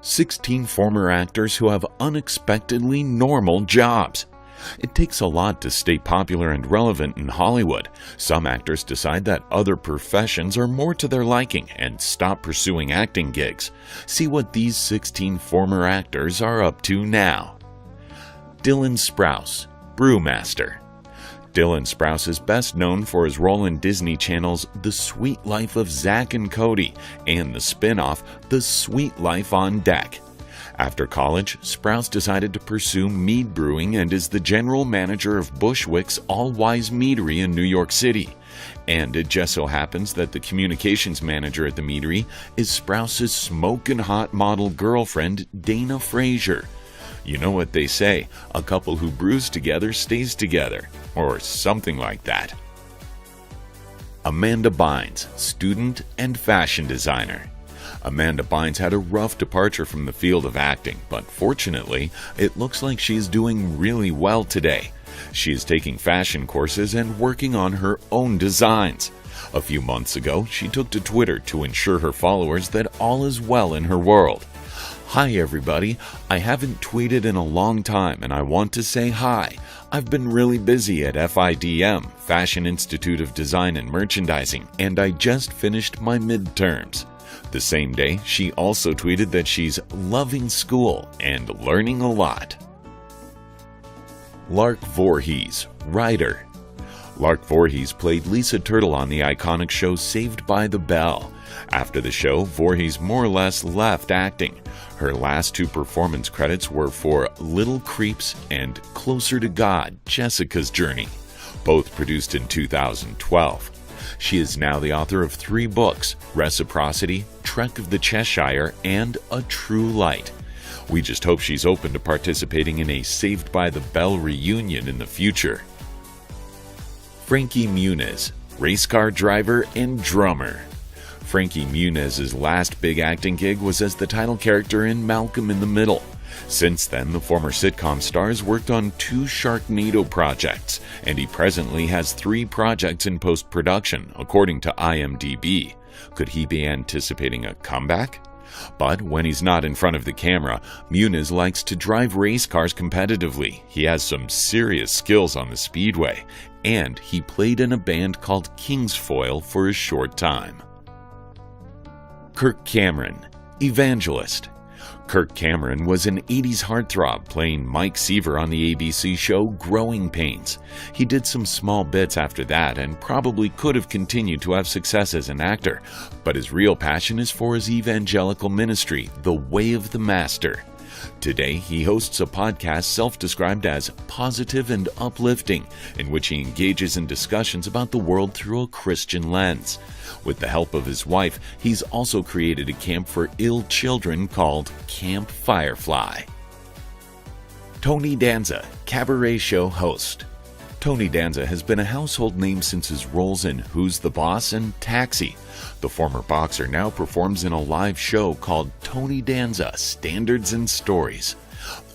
16 former actors who have unexpectedly normal jobs. It takes a lot to stay popular and relevant in Hollywood. Some actors decide that other professions are more to their liking and stop pursuing acting gigs. See what these 16 former actors are up to now. Dylan Sprouse, Brewmaster. Dylan Sprouse is best known for his role in Disney Channel's The Sweet Life of Zack and Cody and the spinoff The Sweet Life on Deck. After college, Sprouse decided to pursue mead brewing and is the general manager of Bushwick's all-wise meadery in New York City. And it just so happens that the communications manager at the meadery is Sprouse's smokin' hot model girlfriend, Dayna Frazer. You know what they say, a couple who brews together stays together, or something like that. Amanda Bynes, student and fashion designer. Amanda Bynes had a rough departure from the field of acting, but fortunately, it looks like she's doing really well today. She is taking fashion courses and working on her own designs. A few months ago, she took to Twitter to ensure her followers that all is well in her world. Hi everybody, I haven't tweeted in a long time and I want to say hi. I've been really busy at FIDM, Fashion Institute of Design and Merchandising, and I just finished my midterms. The same day, she also tweeted that she's loving school and learning a lot. Lark Voohries, writer. Lark Voohries played Lisa Turtle on the iconic show Saved by the Bell. After the show, Voorhies more or less left acting. Her last two performance credits were for Little Creeps and Closer to God, Jessica's Journey, both produced in 2012. She is now the author of 3 books, Reciprocity, Trek of the Cheshire, and A True Light. We just hope she's open to participating in a Saved by the Bell reunion in the future. Frankie Muniz, race car driver and drummer. Frankie Muniz's last big acting gig was as the title character in Malcolm in the Middle. Since then, the former sitcom star has worked on 2 Sharknado projects, and he presently has 3 projects in post-production, according to IMDb. Could he be anticipating a comeback? But when he's not in front of the camera, Muniz likes to drive race cars competitively. He has some serious skills on the speedway, and he played in a band called Kingsfoil for a short time. Kirk Cameron, evangelist. Kirk Cameron was an 80s heartthrob playing Mike Seaver on the ABC show Growing Pains. He did some small bits after that and probably could have continued to have success as an actor, but his real passion is for his evangelical ministry, The Way of the Master. Today, he hosts a podcast self-described as positive and uplifting, in which he engages in discussions about the world through a Christian lens. With the help of his wife, he's also created a camp for ill children called Camp Firefly. Tony Danza, cabaret show host. Tony Danza has been a household name since his roles in Who's the Boss and Taxi. The former boxer now performs in a live show called Tony Danza Standards and Stories.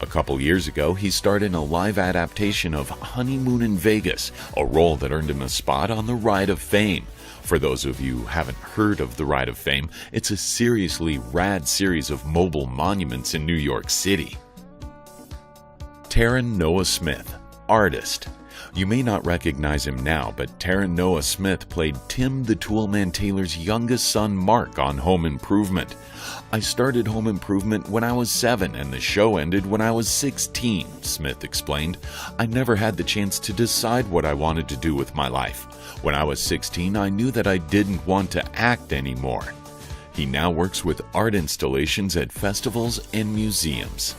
A couple years ago, he starred in a live adaptation of Honeymoon in Vegas, a role that earned him a spot on the Ride of Fame. For those of you who haven't heard of the Ride of Fame, it's a seriously rad series of mobile monuments in New York City. Taran Noah Smith, artist. You may not recognize him now, but Taran Noah Smith played Tim the Toolman Taylor's youngest son Mark on Home Improvement. I started Home Improvement when I was 7 and the show ended when I was 16, Smith explained. I never had the chance to decide what I wanted to do with my life. When I was 16, I knew that I didn't want to act anymore. He now works with art installations at festivals and museums.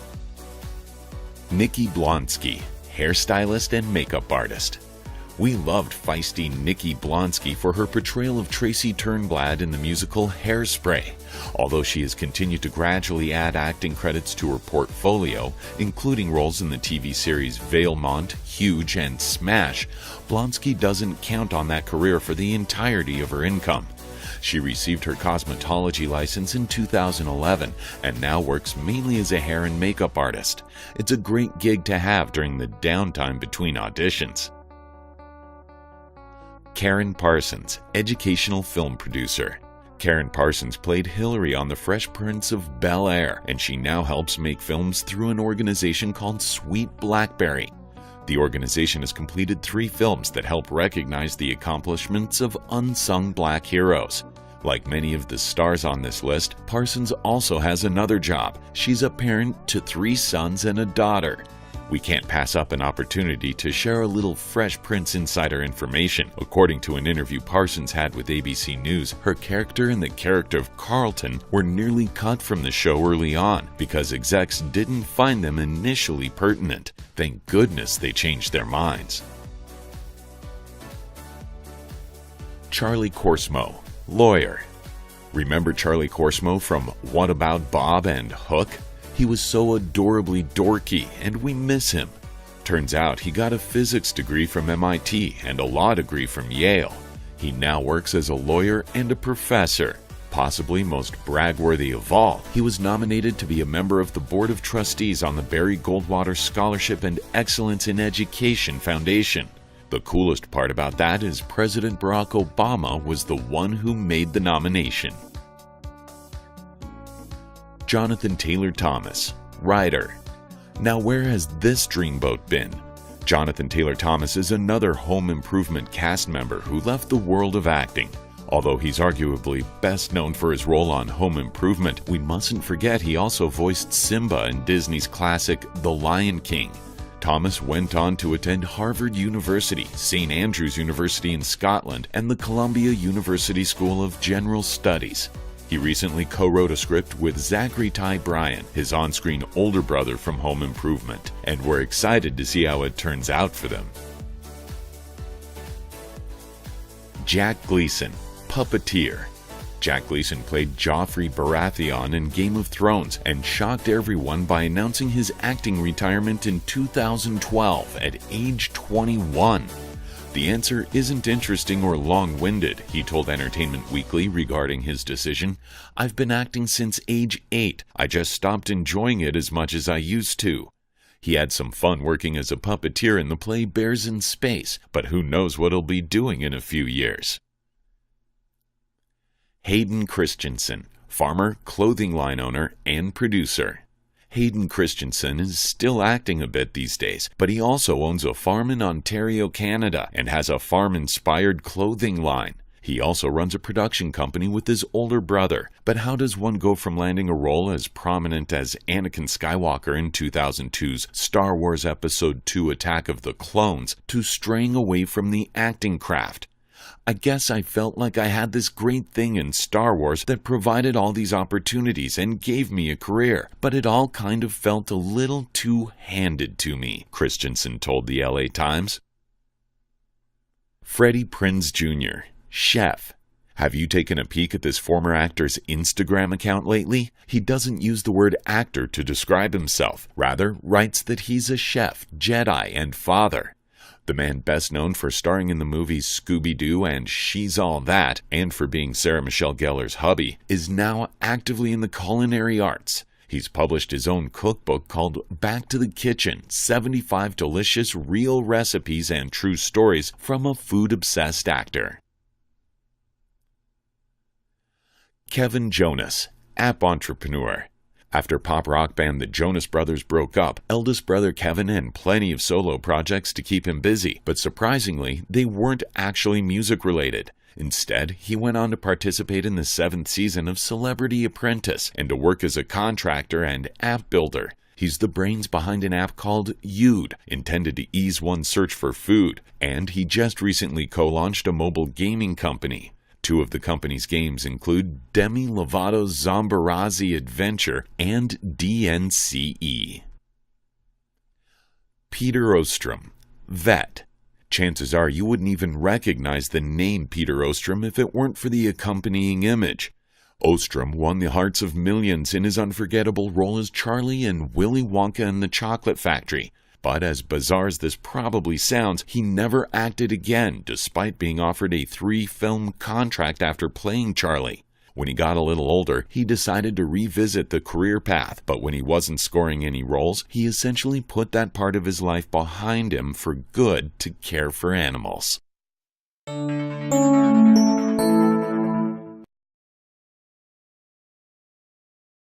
Nikki Blonsky, hairstylist and makeup artist. We loved feisty Nikki Blonsky for her portrayal of Tracy Turnblad in the musical Hairspray. Although she has continued to gradually add acting credits to her portfolio, including roles in the TV series Valemont, Huge, and Smash, Blonsky doesn't count on that career for the entirety of her income. She received her cosmetology license in 2011 and now works mainly as a hair and makeup artist. It's a great gig to have during the downtime between auditions. Karen Parsons, educational film producer. Karen Parsons played Hillary on The Fresh Prince of Bel-Air, and she now helps make films through an organization called Sweet Blackberry. The organization has completed 3 films that help recognize the accomplishments of unsung black heroes. Like many of the stars on this list, Parsons also has another job. She's a parent to 3 sons and a daughter. We can't pass up an opportunity to share a little Fresh Prince insider information. According to an interview Parsons had with ABC News, her character and the character of Carlton were nearly cut from the show early on because execs didn't find them initially pertinent. Thank goodness they changed their minds. Charlie Korsmo, lawyer. Remember Charlie Korsmo from What About Bob and Hook? He was so adorably dorky, and we miss him. Turns out he got a physics degree from MIT and a law degree from Yale. He now works as a lawyer and a professor. Possibly most brag-worthy of all, he was nominated to be a member of the Board of Trustees on the Barry Goldwater Scholarship and Excellence in Education Foundation. The coolest part about that is President Barack Obama was the one who made the nomination. Jonathan Taylor Thomas, writer. Now where has this dreamboat been? Jonathan Taylor Thomas is another Home Improvement cast member who left the world of acting. Although he's arguably best known for his role on Home Improvement, we mustn't forget he also voiced Simba in Disney's classic The Lion King. Thomas went on to attend Harvard University, St. Andrews University in Scotland, and the Columbia University School of General Studies. He recently co-wrote a script with Zachary Ty Bryan, his on-screen older brother from Home Improvement, and we're excited to see how it turns out for them. Jack Gleason, puppeteer. Jack Gleason played Joffrey Baratheon in Game of Thrones and shocked everyone by announcing his acting retirement in 2012 at age 21. The answer isn't interesting or long-winded, he told Entertainment Weekly regarding his decision. I've been acting since age 8. I just stopped enjoying it as much as I used to. He had some fun working as a puppeteer in the play Bears in Space, but who knows what he'll be doing in a few years. Hayden Christensen, farmer, clothing line owner, and producer. Hayden Christensen is still acting a bit these days, but he also owns a farm in Ontario, Canada, and has a farm-inspired clothing line. He also runs a production company with his older brother. But how does one go from landing a role as prominent as Anakin Skywalker in 2002's Star Wars Episode II Attack of the Clones to straying away from the acting craft? I guess I felt like I had this great thing in Star Wars that provided all these opportunities and gave me a career, but it all kind of felt a little too handed to me, Christensen told the LA Times. Freddie Prinze Jr., chef. Have you taken a peek at this former actor's Instagram account lately? He doesn't use the word actor to describe himself, rather writes that he's a chef, Jedi, and father. The man best known for starring in the movies Scooby-Doo and She's All That, and for being Sarah Michelle Gellar's hubby, is now actively in the culinary arts. He's published his own cookbook called Back to the Kitchen, 75 Delicious Real Recipes and True Stories from a Food-Obsessed Actor. Kevin Jonas, app entrepreneur. After pop rock band the Jonas Brothers broke up, eldest brother Kevin had plenty of solo projects to keep him busy, but surprisingly, they weren't actually music-related. Instead, he went on to participate in the 7th season of Celebrity Apprentice and to work as a contractor and app builder. He's the brains behind an app called You'd, intended to ease one's search for food, and he just recently co-launched a mobile gaming company. 2 of the company's games include Demi Lovato's Zombarazzi Adventure and DNCE. Peter Ostrom, vet. Chances are you wouldn't even recognize the name Peter Ostrom if it weren't for the accompanying image. Ostrom won the hearts of millions in his unforgettable role as Charlie in Willy Wonka and the Chocolate Factory. But as bizarre as this probably sounds, he never acted again, despite being offered a 3-film contract after playing Charlie. When he got a little older, he decided to revisit the career path, but when he wasn't scoring any roles, he essentially put that part of his life behind him for good to care for animals.